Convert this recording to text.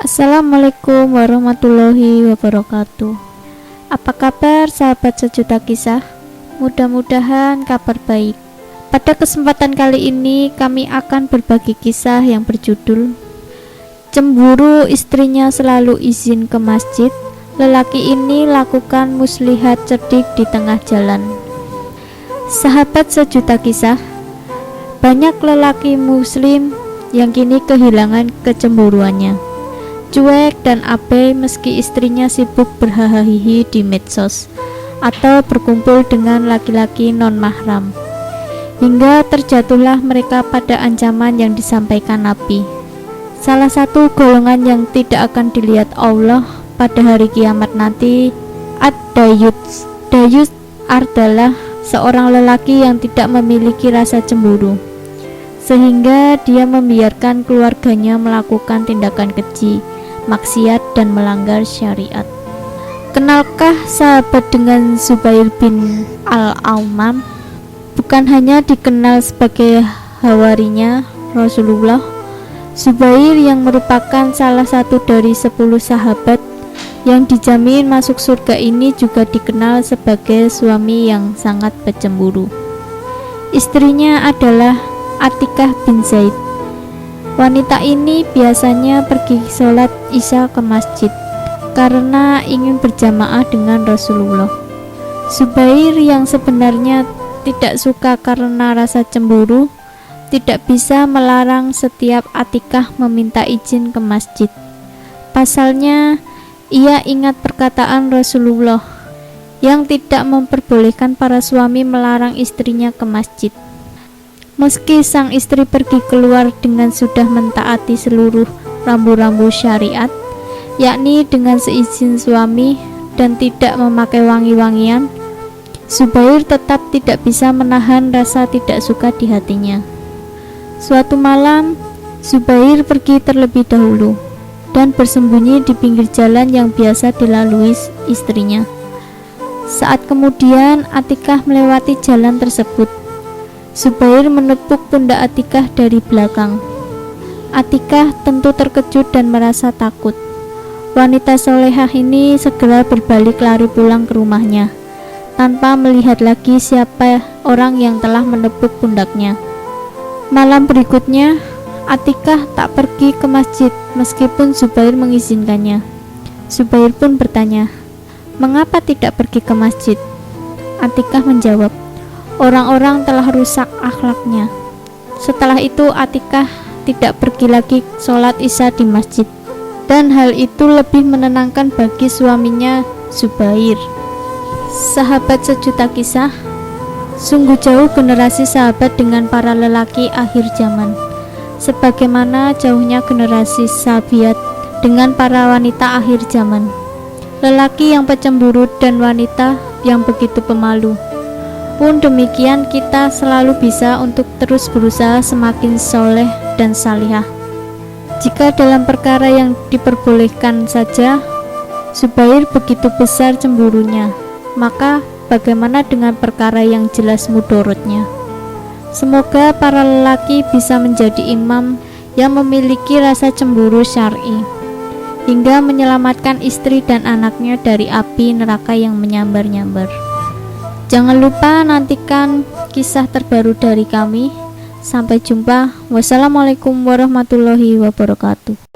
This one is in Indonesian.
Assalamualaikum warahmatullahi wabarakatuh. Apa kabar sahabat sejuta kisah? Mudah-mudahan kabar baik. Pada kesempatan kali ini kami akan berbagi kisah yang berjudul Cemburu istrinya selalu izin ke masjid. Lelaki ini lakukan muslihat cerdik di tengah jalan. Sahabat sejuta kisah, banyak lelaki muslim yang kini kehilangan kecemburuannya. Cuek dan abai meski istrinya sibuk berhahaha di medsos atau berkumpul dengan laki-laki non-mahram, hingga terjatuhlah mereka pada ancaman yang disampaikan Nabi. Salah satu golongan yang tidak akan dilihat Allah pada hari kiamat nanti ad-dayus. Dayus adalah seorang lelaki yang tidak memiliki rasa cemburu, sehingga dia membiarkan keluarganya melakukan tindakan keji, maksiat dan melanggar syariat. Kenalkah sahabat dengan Zubair bin Al-Awwam? Bukan hanya dikenal sebagai hawarinya Rasulullah, Zubair yang merupakan salah satu dari 10 sahabat yang dijamin masuk surga ini juga dikenal sebagai suami yang sangat pecemburu. Istrinya adalah Atikah bin Zaid. Wanita ini biasanya pergi sholat isya ke masjid karena ingin berjamaah dengan Rasulullah. Zubair yang sebenarnya tidak suka karena rasa cemburu, tidak bisa melarang setiap Atikah meminta izin ke masjid. Pasalnya, ia ingat perkataan Rasulullah yang tidak memperbolehkan para suami melarang istrinya ke masjid. Meski sang istri pergi keluar dengan sudah mentaati seluruh rambu-rambu syariat, yakni dengan seizin suami dan tidak memakai wangi-wangian, Zubair tetap tidak bisa menahan rasa tidak suka di hatinya. Suatu malam, Zubair pergi terlebih dahulu dan bersembunyi di pinggir jalan yang biasa dilalui istrinya. Saat kemudian Atikah melewati jalan tersebut, Zubair menepuk pundak Atikah dari belakang. Atikah tentu terkejut dan merasa takut. Wanita solehah ini segera berbalik lari pulang ke rumahnya, tanpa melihat lagi siapa orang yang telah menepuk pundaknya. Malam berikutnya, Atikah tak pergi ke masjid meskipun Zubair mengizinkannya. Zubair pun bertanya, "Mengapa tidak pergi ke masjid?" Atikah menjawab, "Orang-orang telah rusak akhlaknya." Setelah itu Atikah tidak pergi lagi sholat isya di masjid, dan hal itu lebih menenangkan bagi suaminya Zubair. Sahabat sejuta kisah, sungguh jauh generasi sahabat dengan para lelaki akhir zaman, sebagaimana jauhnya generasi sahabiat dengan para wanita akhir zaman. Lelaki yang pecemburu dan wanita yang begitu pemalu. Pun demikian, kita selalu bisa untuk terus berusaha semakin soleh dan salihah. Jika dalam perkara yang diperbolehkan saja Zubair begitu besar cemburunya, maka bagaimana dengan perkara yang jelas mudorotnya? Semoga para lelaki bisa menjadi imam yang memiliki rasa cemburu syar'i, hingga menyelamatkan istri dan anaknya dari api neraka yang menyambar-nyambar. Jangan lupa nantikan kisah terbaru dari kami. Sampai jumpa. Wassalamualaikum warahmatullahi wabarakatuh.